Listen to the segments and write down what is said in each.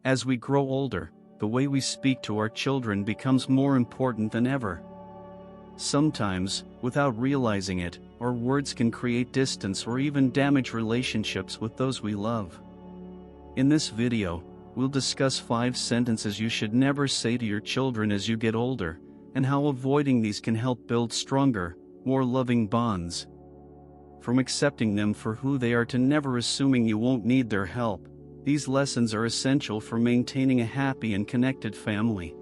As we grow older, the way we speak to our children becomes more important than ever. Sometimes, without realizing it, our words can create distance or even damage relationships with those we love. In this video, we'll discuss 5 sentences you should never say to your children as you get older, and how avoiding these can help build stronger, more loving bonds. From accepting them for who they are to never assuming you won't need their help, these lessons are essential for maintaining a happy and connected family.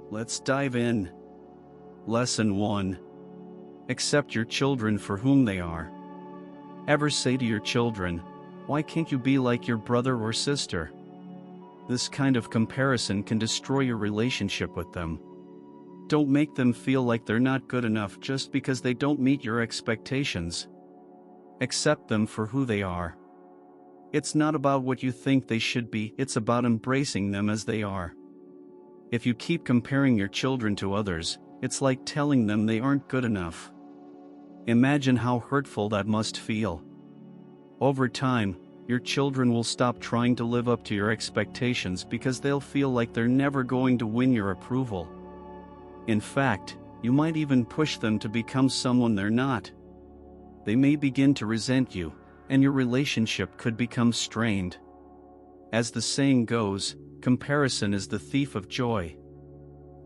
Let's dive in. Lesson 1. Accept your children for whom they are. Ever say to your children, "Why can't you be like your brother or sister?" This kind of comparison can destroy your relationship with them. Don't make them feel like they're not good enough just because they don't meet your expectations. Accept them for who they are. It's not about what you think they should be, it's about embracing them as they are. If you keep comparing your children to others, it's like telling them they aren't good enough. Imagine how hurtful that must feel. Over time, your children will stop trying to live up to your expectations because they'll feel like they're never going to win your approval. In fact, you might even push them to become someone they're not. They may begin to resent you, and your relationship could become strained. As the saying goes, comparison is the thief of joy.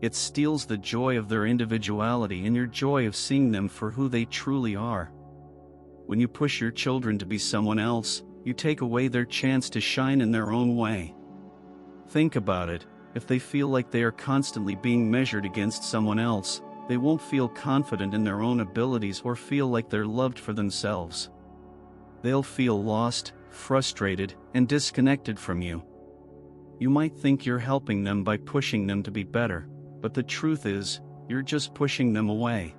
It steals the joy of their individuality and your joy of seeing them for who they truly are. When you push your children to be someone else, you take away their chance to shine in their own way. Think about it. If they feel like they are constantly being measured against someone else, they won't feel confident in their own abilities or feel like they're loved for themselves. They'll feel lost, frustrated, and disconnected from you. You might think you're helping them by pushing them to be better, but the truth is, you're just pushing them away.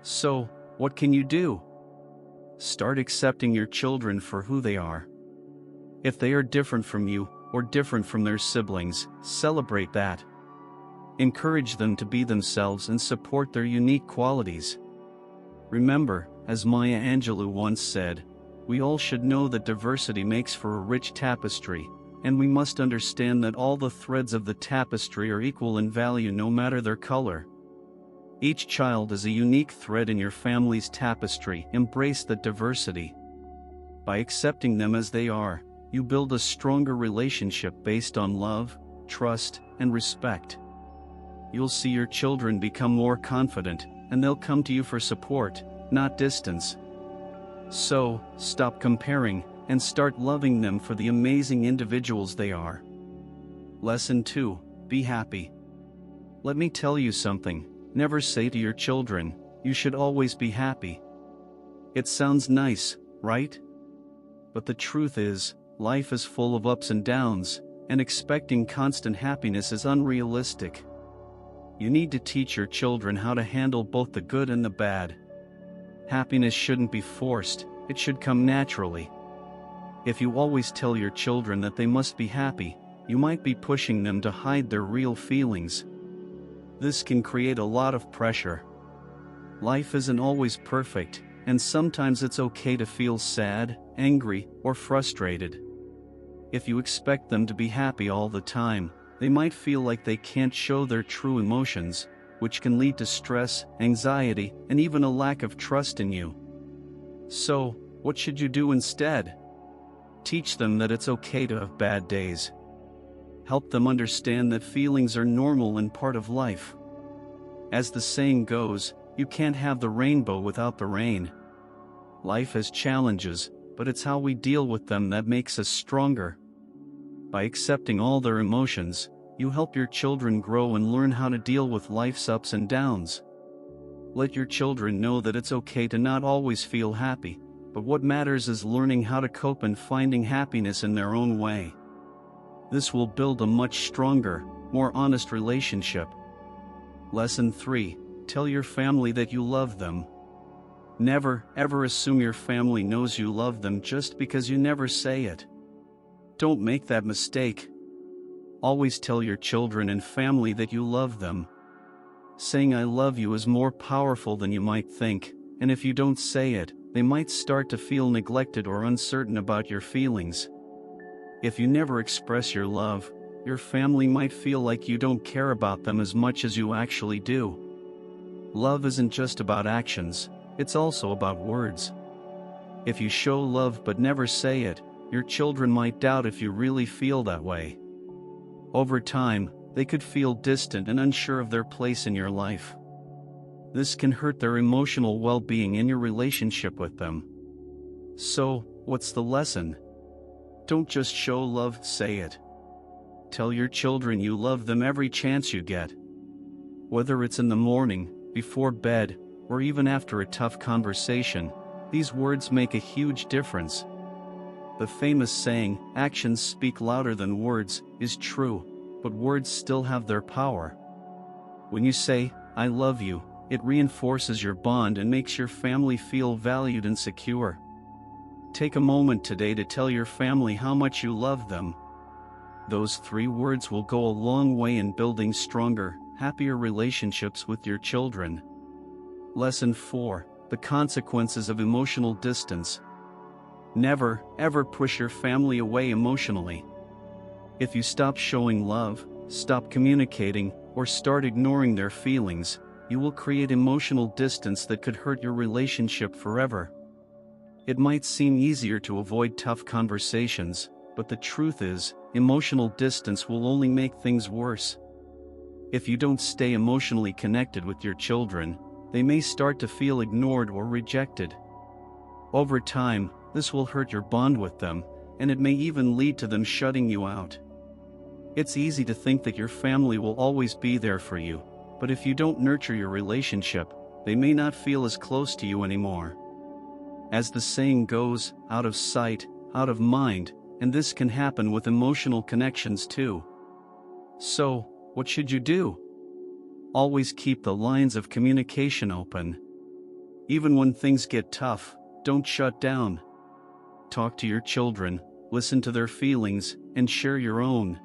So, what can you do? Start accepting your children for who they are. If they are different from you, or different from their siblings, celebrate that. Encourage them to be themselves and support their unique qualities. Remember, as Maya Angelou once said, we all should know that diversity makes for a rich tapestry, and we must understand that all the threads of the tapestry are equal in value no matter their color. Each child is a unique thread in your family's tapestry. Embrace that diversity. By accepting them as they are, you build a stronger relationship based on love, trust, and respect. You'll see your children become more confident, and they'll come to you for support, not distance. So, stop comparing, and start loving them for the amazing individuals they are. Lesson 2. Be happy. Let me tell you something. Never say to your children, "You should always be happy." It sounds nice, right? But the truth is, life is full of ups and downs, and expecting constant happiness is unrealistic. You need to teach your children how to handle both the good and the bad. Happiness shouldn't be forced, it should come naturally. If you always tell your children that they must be happy, you might be pushing them to hide their real feelings. This can create a lot of pressure. Life isn't always perfect, and sometimes it's okay to feel sad, angry, or frustrated. If you expect them to be happy all the time, they might feel like they can't show their true emotions, which can lead to stress, anxiety, and even a lack of trust in you. So, what should you do instead? Teach them that it's okay to have bad days. Help them understand that feelings are normal and part of life. As the saying goes, you can't have the rainbow without the rain. Life has challenges, but it's how we deal with them that makes us stronger. By accepting all their emotions, you help your children grow and learn how to deal with life's ups and downs. Let your children know that it's okay to not always feel happy, but what matters is learning how to cope and finding happiness in their own way. This will build a much stronger, more honest relationship. Lesson 3. Tell your family that you love them. Never, ever assume your family knows you love them just because you never say it. Don't make that mistake. Always tell your children and family that you love them. Saying "I love you" is more powerful than you might think, and if you don't say it, they might start to feel neglected or uncertain about your feelings. If you never express your love, your family might feel like you don't care about them as much as you actually do. Love isn't just about actions, it's also about words. If you show love but never say it, your children might doubt if you really feel that way. Over time, they could feel distant and unsure of their place in your life. This can hurt their emotional well-being and your relationship with them. So, what's the lesson? Don't just show love, say it. Tell your children you love them every chance you get. Whether it's in the morning, before bed, or even after a tough conversation, these words make a huge difference. The famous saying, "Actions speak louder than words," is true, but words still have their power. When you say, "I love you," it reinforces your bond and makes your family feel valued and secure. Take a moment today to tell your family how much you love them. Those 3 words will go a long way in building stronger, happier relationships with your children. Lesson 4: The consequences of emotional distance. Never, ever push your family away emotionally. If you stop showing love, stop communicating, or start ignoring their feelings, you will create emotional distance that could hurt your relationship forever. It might seem easier to avoid tough conversations, but the truth is, emotional distance will only make things worse. If you don't stay emotionally connected with your children, they may start to feel ignored or rejected. Over time, this will hurt your bond with them, and it may even lead to them shutting you out. It's easy to think that your family will always be there for you, but if you don't nurture your relationship, they may not feel as close to you anymore. As the saying goes, out of sight, out of mind, and this can happen with emotional connections too. So, what should you do? Always keep the lines of communication open. Even when things get tough, don't shut down. Talk to your children, listen to their feelings, and share your own.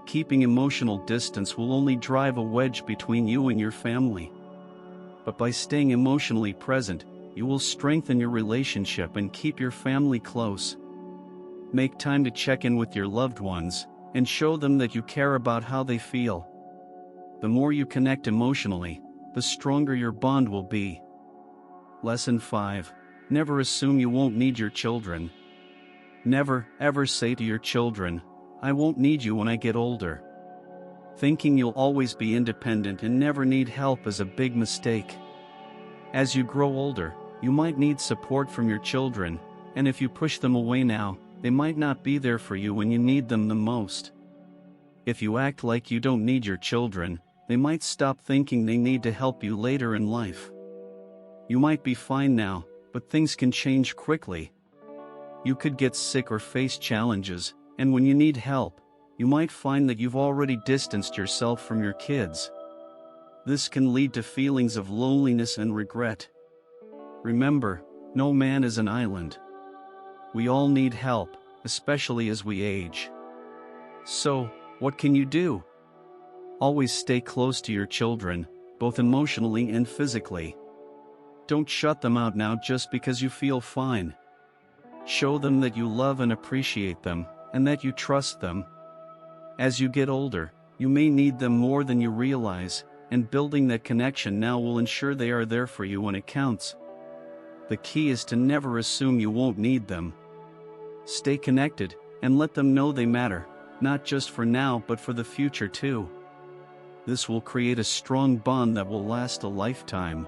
Keeping emotional distance will only drive a wedge between you and your family. But by staying emotionally present, you will strengthen your relationship and keep your family close. Make time to check in with your loved ones, and show them that you care about how they feel. The more you connect emotionally, the stronger your bond will be. Lesson 5: Never assume you won't need your children. Never, ever say to your children, "I won't need you when I get older." Thinking you'll always be independent and never need help is a big mistake. As you grow older, you might need support from your children, and if you push them away now, they might not be there for you when you need them the most. If you act like you don't need your children, they might stop thinking they need to help you later in life. You might be fine now, but things can change quickly. You could get sick or face challenges, and when you need help, you might find that you've already distanced yourself from your kids. This can lead to feelings of loneliness and regret. Remember, no man is an island. We all need help, especially as we age. So, what can you do? Always stay close to your children, both emotionally and physically. Don't shut them out now just because you feel fine. Show them that you love and appreciate them, and that you trust them. As you get older, you may need them more than you realize, and building that connection now will ensure they are there for you when it counts. The key is to never assume you won't need them. Stay connected, and let them know they matter, not just for now but for the future too. This will create a strong bond that will last a lifetime.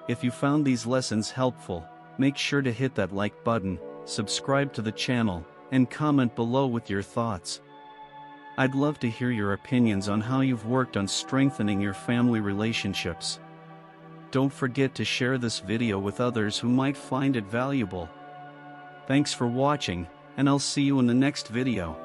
If you found these lessons helpful, make sure to hit that like button, subscribe to the channel, and comment below with your thoughts. I'd love to hear your opinions on how you've worked on strengthening your family relationships. Don't forget to share this video with others who might find it valuable. Thanks for watching, and I'll see you in the next video.